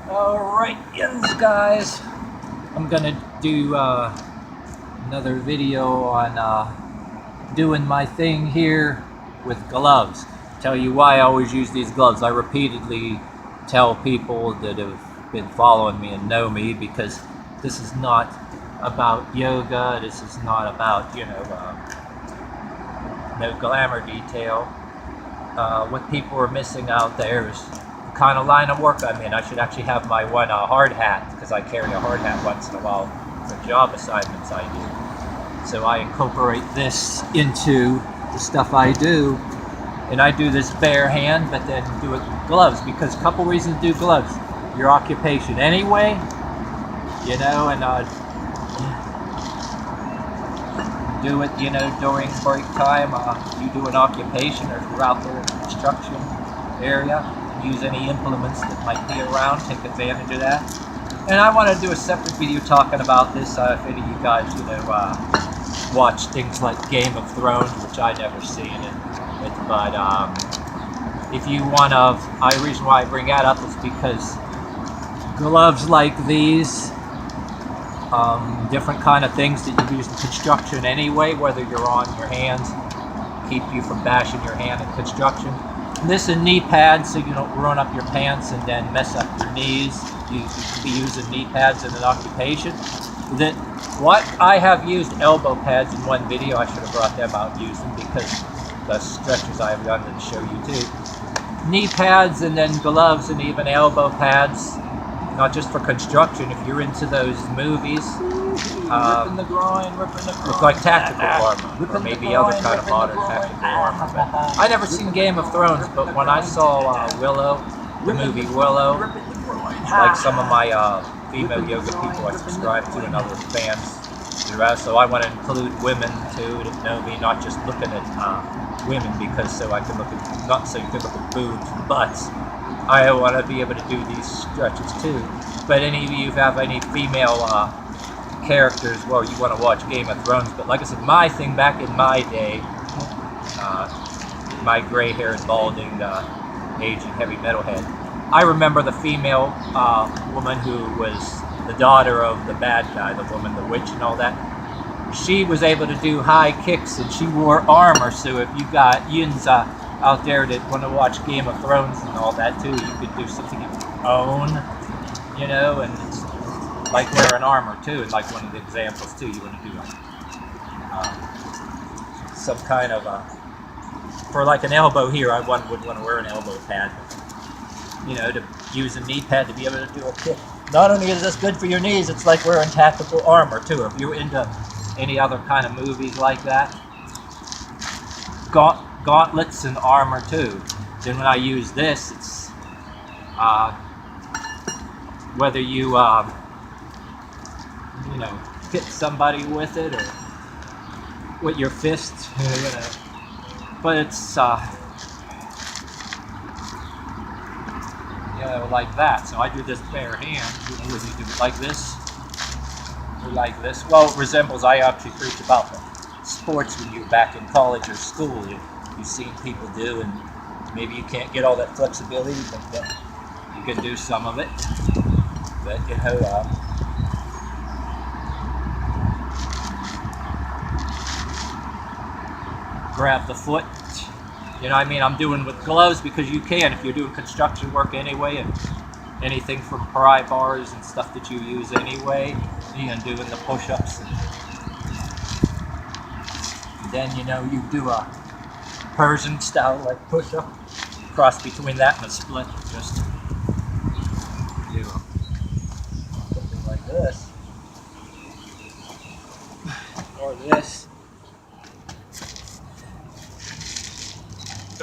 Alright, guys, I'm gonna do another video on doing my thing here with gloves. Tell you why I always use these gloves. I repeatedly tell people that have been following me and know me, because this is not about yoga, this is not about, no glamour detail. What people are missing out there is the kind of line of work I'm in. I should actually have my one hard hat, because I carry a hard hat once in a while for job assignments I do. So I incorporate this into the stuff I do, and I do this bare hand, but then do it with gloves, because a couple reasons to do gloves. Your occupation anyway, and do it, during break time. You do an occupation, or if you're out there in the construction area, use any implements that might be around, take advantage of that. And I want to do a separate video talking about this. If any of you guys, watch things like Game of Thrones, which I never seen it. But if you want to, the reason why I bring that up is because gloves like these, different kind of things that you use in construction anyway, whether you're on your hands, keep you from bashing your hand in construction. This and knee pads, so you don't run up your pants and then mess up your knees. You could be using knee pads in an occupation. I have used elbow pads in one video. I should have brought them out using, because the stretches I've done to show you too. Knee pads and then gloves and even elbow pads. Not just for construction. If you're into those movies, ripping the groin, look like tactical armor, or maybe other kind of modern tactical armor. But I never seen Game of Thrones, but when I saw Willow, the movie Willow, like some of my female yoga people I subscribe to and other fans throughout, so I want to include women too that know me, not just looking at women, because so I can look at, not so you can look at boobs and butts. I want to be able to do these stretches too. But any of you have any female characters, well, you want to watch Game of Thrones. But like I said, my thing back in my day, my gray-haired, balding, aging heavy metalhead, I remember the female woman who was the daughter of the bad guy, the woman, the witch and all that. She was able to do high kicks, and she wore armor. So if you got yins out there that want to watch Game of Thrones and all that too, you could do something you own, and it's like wearing armor too. And like one of the examples too, you want to do some kind of for like an elbow here, I would want to wear an elbow pad, to use a knee pad to be able to do a kick. Not only is this good for your knees, it's like wearing tactical armor too. If you're into any other kind of movies like that, gauntlets and armor too. Then when I use this, it's whether you hit somebody with it or with your fist, but it's like that. So I do this bare hand. Whether you do it like this or like this. Well, it resembles. I actually preach about the sports when you're back in college or school. You've seen people do, and maybe you can't get all that flexibility, but you can do some of it. But grab the foot. I'm doing with gloves because you can. If you're doing construction work anyway, and anything from pry bars and stuff that you use anyway, doing the push-ups, and then you do a Persian style like push-up, cross between that and a split. Just do something like this, or this,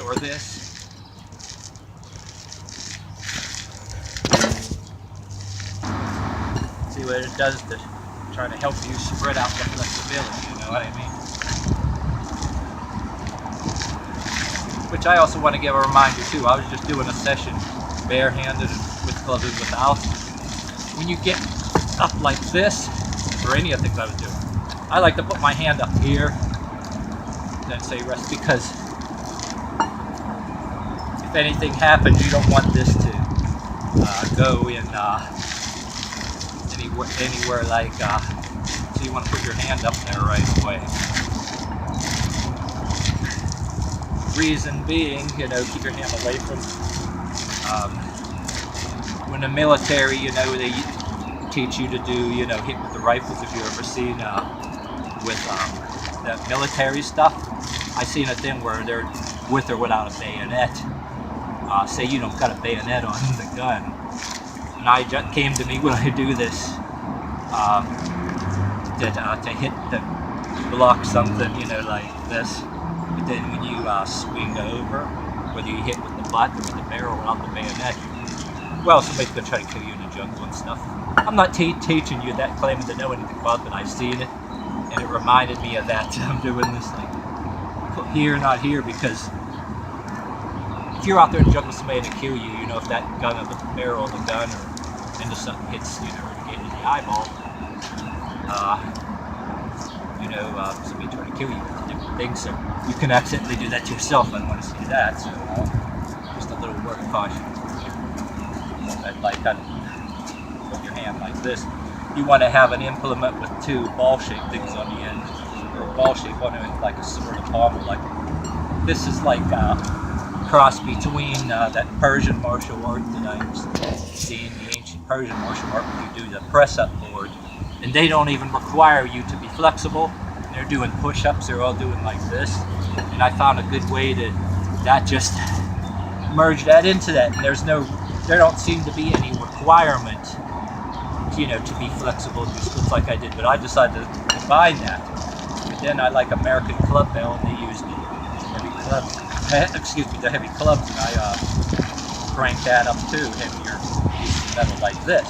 or this. See what it does to try to help you spread out the flexibility, you know what I mean? Which I also want to give a reminder too. I was just doing a session barehanded with gloves and without. When you get up like this, or any of the things I was doing, I like to put my hand up here, then say rest, because if anything happens, you don't want this to go in anywhere like, so you want to put your hand up there right away. Reason being, you know, keep your hand away from, when the military, you know, they teach you to do, you know, hit with the rifles. If you've ever seen with the military stuff, I seen a thing where they're with or without a bayonet. Say you don't got a bayonet on the gun, and I just came to me when I do this to hit the block something, you know, like this. But then when you swing over, whether you hit with the butt or with the barrel without the bayonet, well, somebody's gonna try to kill you in the jungle and stuff. I'm not teaching you that, claiming to know anything about it, but I've seen it, and it reminded me of that. I'm doing this like here, not here, because if you're out there in the jungle, somebody to kill you, you know, if that gun or the barrel of the gun or into something hits, you know, or in the eyeball, you know, somebody trying to kill you with different things, so you can accidentally do that to yourself. I don't want to see that, so just a little word of caution. Like that, put your hand like this. You want to have an implement with two ball-shaped things on the end, or a ball-shaped one, like a sword of pommel. Like this is like a cross between that Persian martial art that I used to see in the ancient Persian martial art, where you do the press-up board, and they don't even require you to be flexible. They're doing push-ups. They're all doing like this, and I found a good way to just merge that into that. And there don't seem to be any requirement, you know, to be flexible, do splits like I did, but I decided to combine that. But then I like American club bell, and they use the heavy clubs, the heavy clubs, and I crank that up too, heavier piece of metal like this.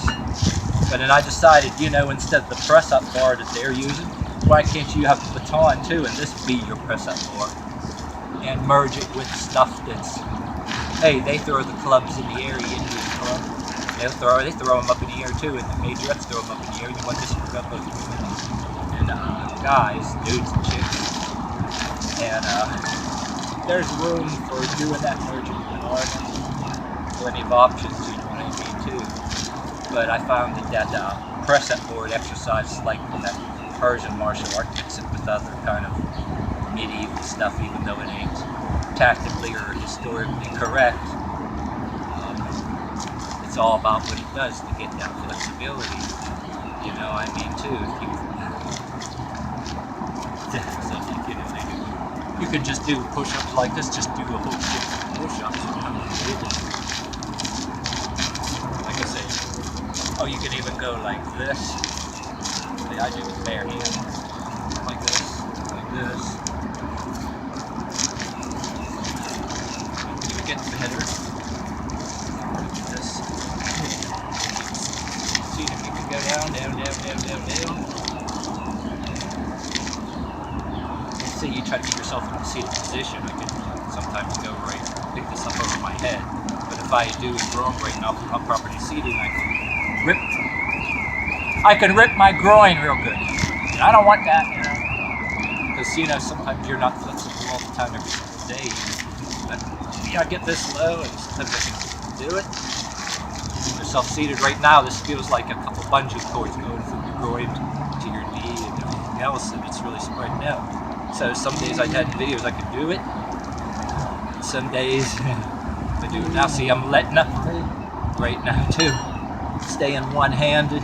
But then I decided, you know, instead of the press-up bar that they're using, why can't you have the baton too, and this be your press-up bar, and merge it with stuff that's, hey, they throw the clubs in the air, you into the club. They throw them up in the air too, and the majorettes throw them up in the air. You want this for both women and guys, dudes and chicks. And there's room for doing that merging with art. Plenty of options, you know what I mean, too. But I found that press-up board exercise, like that Persian martial art, mix it with other kind of medieval stuff, even though it ain't tactically or historically correct. It's all about what it does to get that flexibility, you know, I mean, too. If you, so like, you know, you could just do push-ups like this, just do a whole shit of push-ups, you know. Like I say, oh, you can even go like this. See, I do with bare hands, like this, like this. You get better. Go down. See, you try to get yourself in a seated position. I can sometimes go right, pick this up over my head. But if I do it wrong right now, if I'm properly seated, I can rip my groin real good. And I don't want that, you know. Because, you know, sometimes you're not flexible all the time every single day. But yeah, I get this low, and sometimes I can do it. Yourself seated right now, this feels like a couple bungee cords going from your groin to your knee and everything else, and it's really spreading out. So some days I had videos I could do it, and some days I do it now. See, I'm letting up right now too, staying one-handed.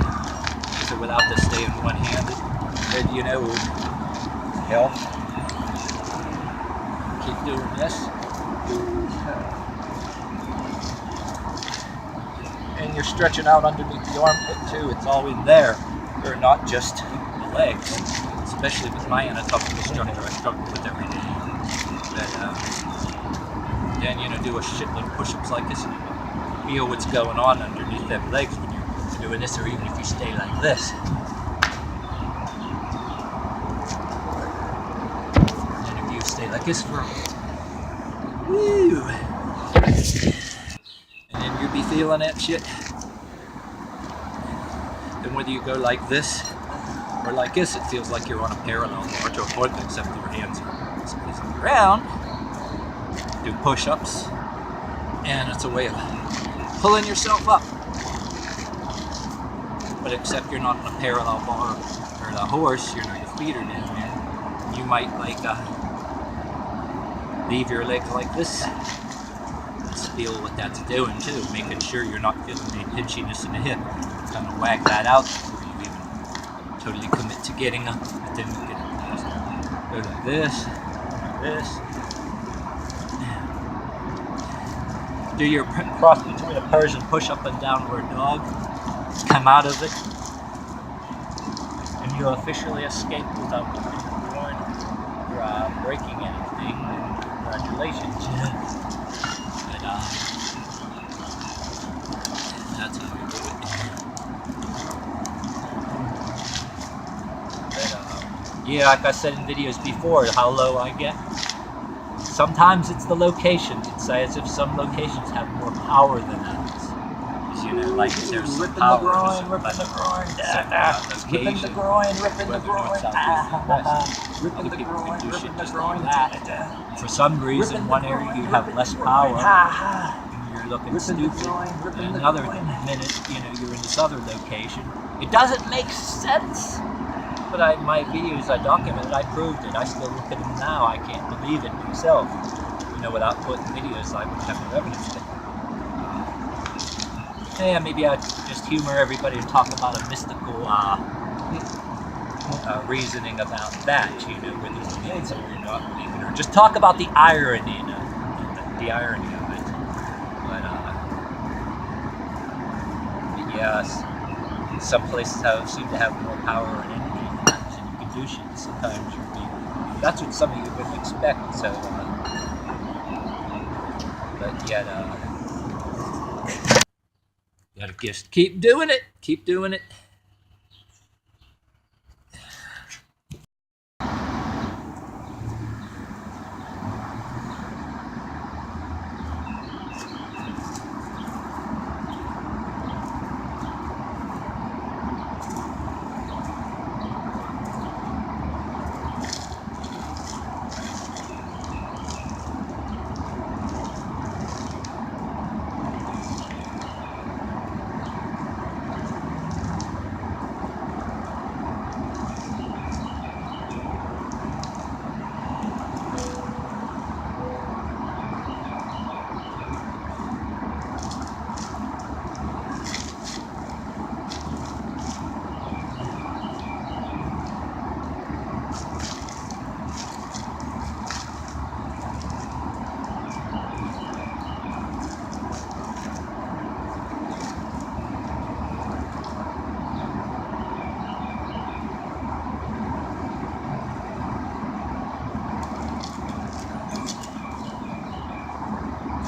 So without the staying one-handed, and you know, it would help. Keep doing this. And you're stretching out underneath the armpit too. It's all in there. Or not just the legs. Especially with my anatomical structure, I struggle with every day. But then, you know, do a shitload of push-ups like this, and you feel what's going on underneath them legs when you're doing this, or even if you stay like this. And if you stay like this for woo, and then you'll be feeling that shit. Then whether you go like this or like this, it feels like you're on a parallel bar to a point, except your hands are squeezed on the ground. Do push-ups, and it's a way of pulling yourself up. but except you're not on a parallel bar or the horse, your feet are down there. You might like leave your legs like this. Let's feel what that's doing too, making sure you're not feeling any pinchiness in the hip. Kind of wag that out before you even totally commit to getting up. But then we can go like this, like this. Do your cross between a Persian push-up and downward dog. Come out of it, and you officially escape without breaking anything. Congratulations. But that's how you do it. But yeah, like I said in videos before, how low I get. Sometimes it's the locations. It's as if some locations have more power than others. You know, like there's some power. Ripping the groin, ripping the groin, ripping the groin, ripping the groin, ripping the groin. For some reason, one area you have less power, and you're looking stupid. And another minute, you know, you're in this other location. It doesn't make sense. But my videos, I documented, I proved it. I still look at them now. I can't believe it myself. You know, without putting videos, I wouldn't have no evidence. Yeah, maybe I'd just humor everybody and talk about a mystical reasoning about that, you know, where there's means that you're not believing, or just talk about the irony, you know, the irony of it. But yes, some places seem to have more power and energy than others, and you can do shit. Sometimes that's what some of you wouldn't expect. So, but yet. Gotta just keep doing it. Keep doing it.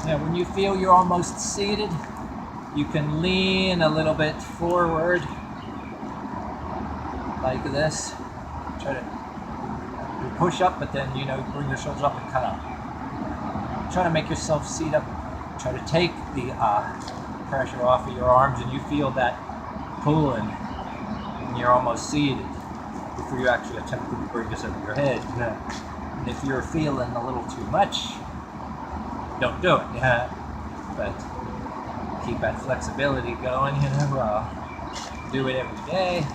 Now, when you feel you're almost seated, you can lean a little bit forward, like this. Try to push up, but then, you know, bring your shoulders up and kind of try to make yourself seat up. Try to take the pressure off of your arms, and you feel that pulling when you're almost seated before you actually attempt to bring this over your head. And if you're feeling a little too much, don't do it, but keep that flexibility going, you know, do it every day.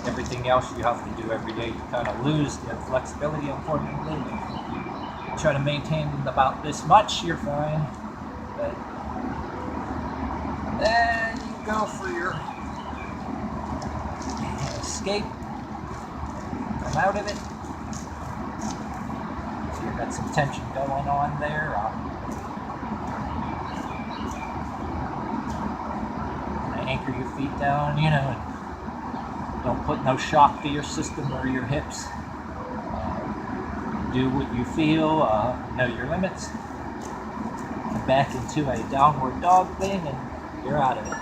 Everything else you have to do every day, you kind of lose the flexibility, unfortunately. Try to maintain about this much, you're fine, but then you go for your escape, come out of it. Got some tension going on there. Anchor your feet down, you know, and don't put no shock to your system or your hips. Do what you feel, know your limits. Come back into a downward dog thing, and you're out of it.